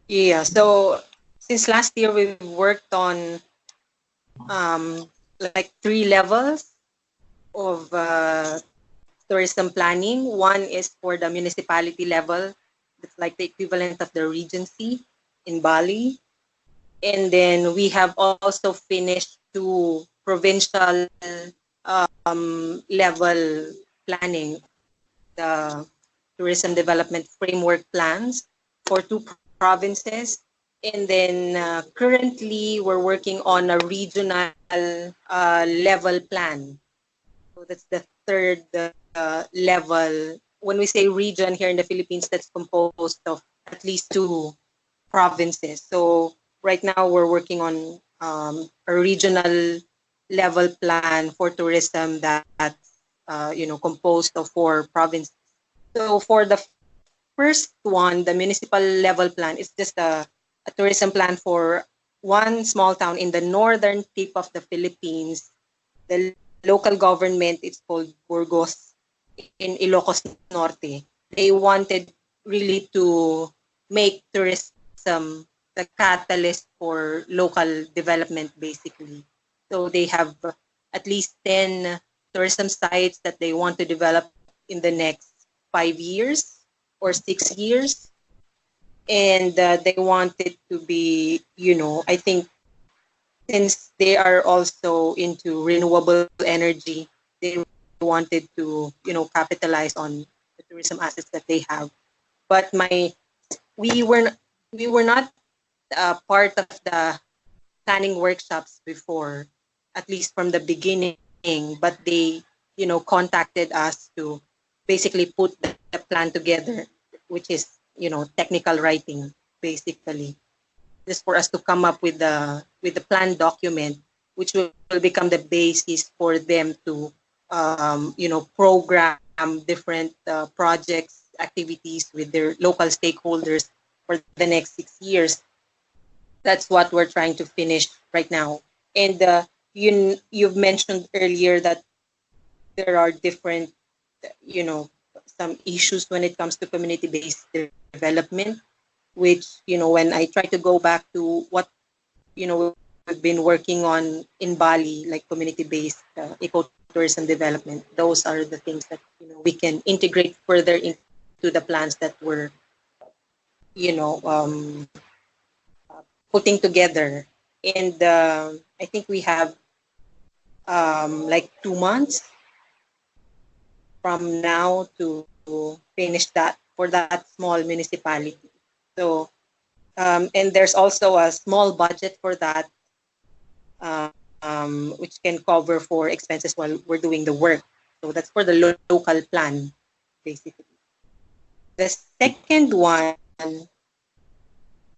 Yeah, so since last year we've worked on like 3 levels of tourism planning. One is for the municipality level. It's like the equivalent of the regency in Bali. And then we have also finished 2 provincial level planning, the tourism development framework plans for 2 provinces. And then currently we're working on a regional level plan. So that's the third level. When we say region here in the Philippines, that's composed of at least 2 provinces. So right now we're working on a regional level plan for tourism that's composed of 4 provinces. So for the first one, the municipal level plan is just a tourism plan for one small town in the northern tip of the Philippines. The local government, it's called Burgos in Ilocos Norte. They wanted really to make tourism the catalyst for local development, basically. So they have at least 10 tourism sites that they want to develop in the next 5 years or 6 years. And they want it to be, I think since they are also into renewable energy, they wanted to, capitalize on the tourism assets that they have. But we were we were not part of the planning workshops before, at least from the beginning. But they, contacted us to basically put the plan together, which is, technical writing, basically, just for us to come up with the plan document, which will become the basis for them to program different projects, activities with their local stakeholders for the next 6 years. That's what we're trying to finish right now. And you've mentioned earlier that there are different, you know, some issues when it comes to community-based development, which, when I try to go back to what, we've been working on in Bali, like community-based ecotourism development, those are the things that, we can integrate further into the plans that we're, you know, putting together. And I think we have like 2 months from now to finish that for that small municipality. So, and there's also a small budget for that, which can cover for expenses while we're doing the work. So that's for the local plan, basically. The second one,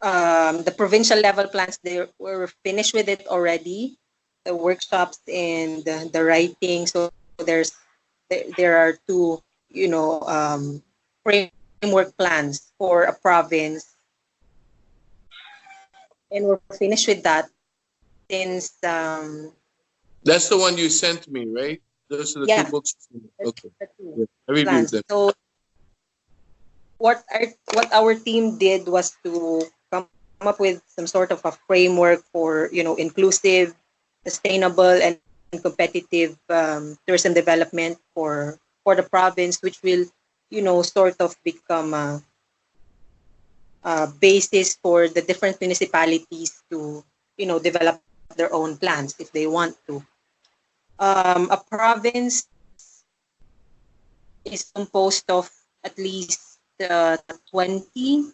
the provincial level plans, they were finished with it already, the workshops and the writing. So there are 2 framework plans for a province, and we're finished with that since That's the one you sent me, right? Those are the two yeah, books. that's Okay. the two Yeah. I reviewed plans. them. So what our team did was to come up with some sort of a framework for inclusive, sustainable, and competitive tourism development for the province, which will sort of become a basis for the different municipalities to develop their own plans if they want to. A province is composed of at least 20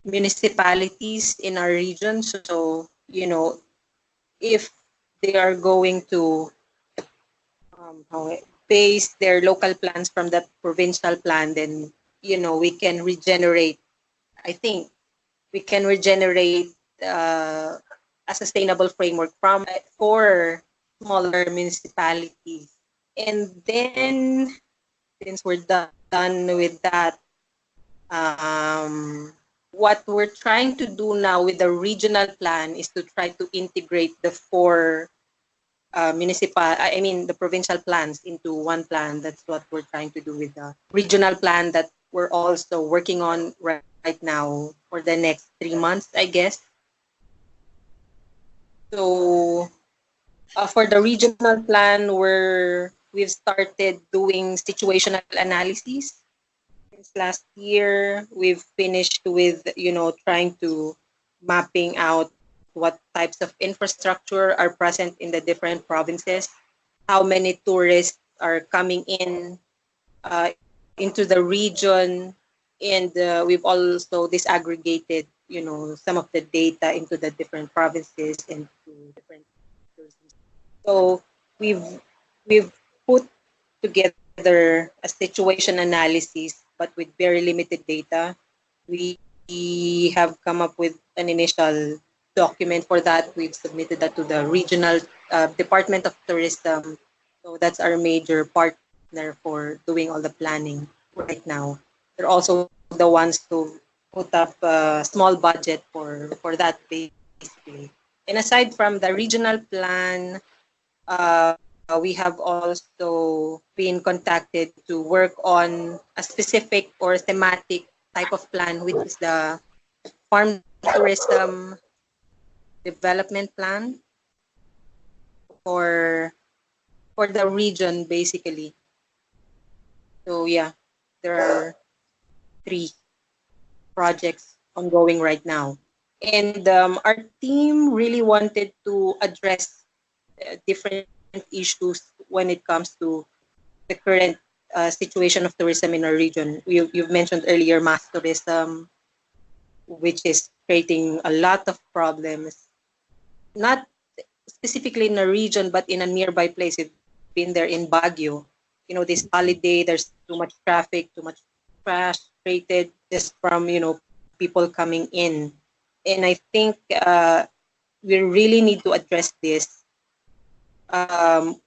municipalities in our region. So, if they are going to base their local plans from that provincial plan, then, we can regenerate, I think, we can regenerate a sustainable framework for smaller municipalities. And then, since we're done with that, what we're trying to do now with the regional plan is to try to integrate the 4 the provincial plans into one plan. That's what we're trying to do with the regional plan that we're also working on right right now for the next 3 months, I guess. So for the regional plan, we've started doing situational analysis since last year. We've finished with trying to mapping out what types of infrastructure are present in the different provinces, how many tourists are coming in into the region, and we've also disaggregated some of the data into the different provinces and to different tourism. So we've we've put together a situation analysis, but with very limited data. We have come up with an initial document for that. We've submitted that to the regional Department of Tourism. So that's our major partner for doing all the planning right now. They're also the ones who put up a small budget for that basically. And aside from the regional plan, we have also been contacted to work on a specific or thematic type of plan, which is the farm tourism development plan for for the region basically. So yeah, there are three projects ongoing right now. And our team really wanted to address different issues when it comes to the current situation of tourism in our region. You've mentioned earlier mass tourism, which is creating a lot of problems, not specifically in a region, but in a nearby place. We've been there in Baguio. This holiday, there's too much traffic, too much trash created just from, people coming in. And I think we really need to address this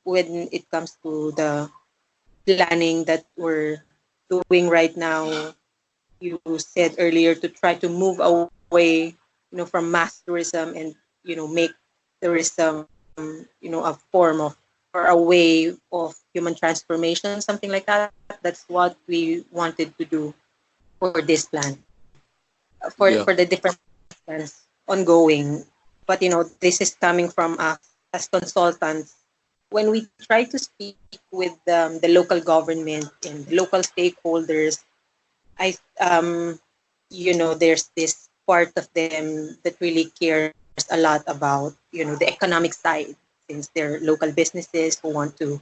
when it comes to the planning that we're doing right now. You said earlier to try to move away, from mass tourism and make tourism, a form of or a way of human transformation, something like that. That's what we wanted to do for this plan, for Yeah. the different plans ongoing. But this is coming from us as consultants. When we try to speak with the local government and the local stakeholders, I there's this part of them that really cares a lot about the economic side, since they're local businesses who want to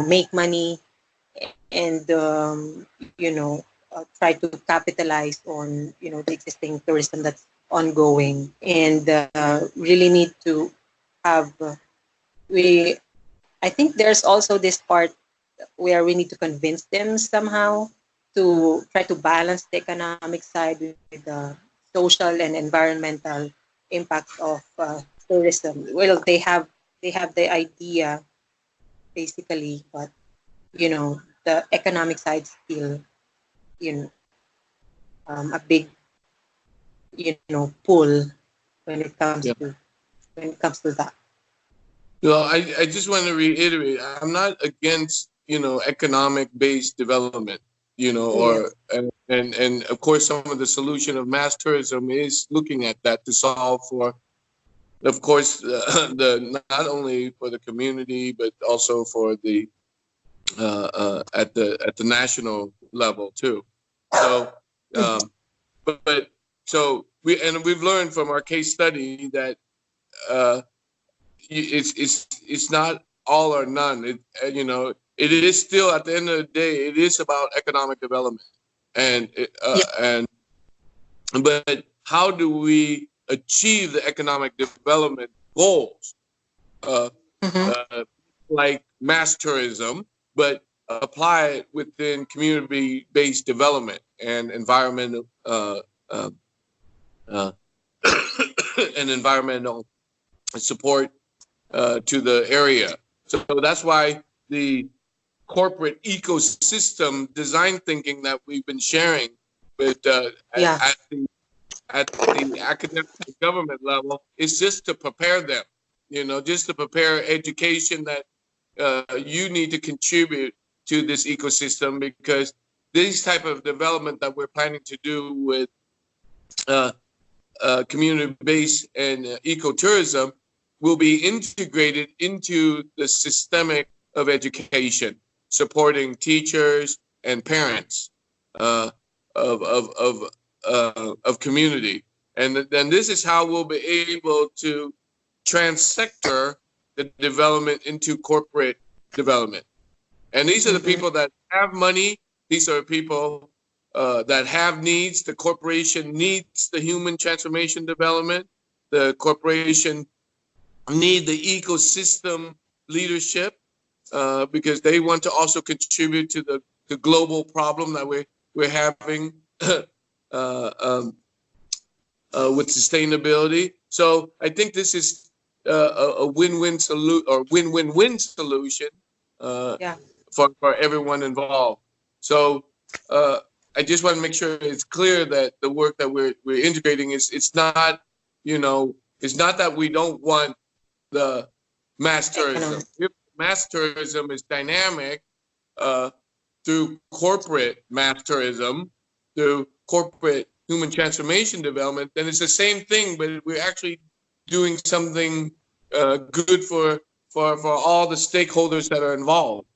make money and try to capitalize on the existing tourism that's ongoing, and really need to have we I think there's also this part where we need to convince them somehow to try to balance the economic side with the social and environmental impacts of tourism. Well, they have the idea basically, but the economic side still you know a big pull when it comes Yeah. to that. I just want to reiterate, I'm not against, economic based development, or Yes. and of course some of the solution of mass tourism is looking at that to solve for, of course, the not only for the community but also for the at the national level too. So, um, but so we've learned from our case study that uh, it's not all or none. It is still at the end of the day, it is about economic development, and Yeah. but how do we achieve the economic development goals? Uh, Mm-hmm. uh, like mass tourism, but apply it within community-based development and environmental uh, uh, and environmental support to the area. So that's why the corporate ecosystem design thinking that we've been sharing with Yeah. at the academic and government level is just to prepare them, just to prepare education that you need to contribute to this ecosystem because these type of development that we're planning to do with community-based and ecotourism will be integrated into the systemic of education, supporting teachers and parents of community. And then this is how we'll be able to transsector the development into corporate development. And these are the people that have money. These are people that have needs. The corporation needs the human transformation development. The corporation need the ecosystem leadership because they want to also contribute to the global problem that we're having with sustainability. So I think this is a win-win solution or win-win-win solution for everyone involved. So I just want to make sure it's clear that the work that we're integrating it's not, it's not that we don't want the mass tourism. If mass tourism is dynamic through corporate mass tourism, through corporate human transformation development, then it's the same thing, but we're actually doing something good for all the stakeholders that are involved.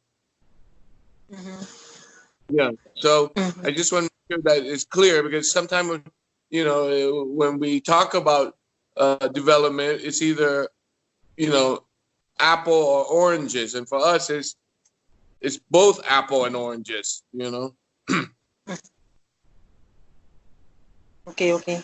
Yeah. So I just want to make sure that it's clear, because sometimes, when we talk about development, it's either, apple or oranges, and for us, it's both apple and oranges. Okay.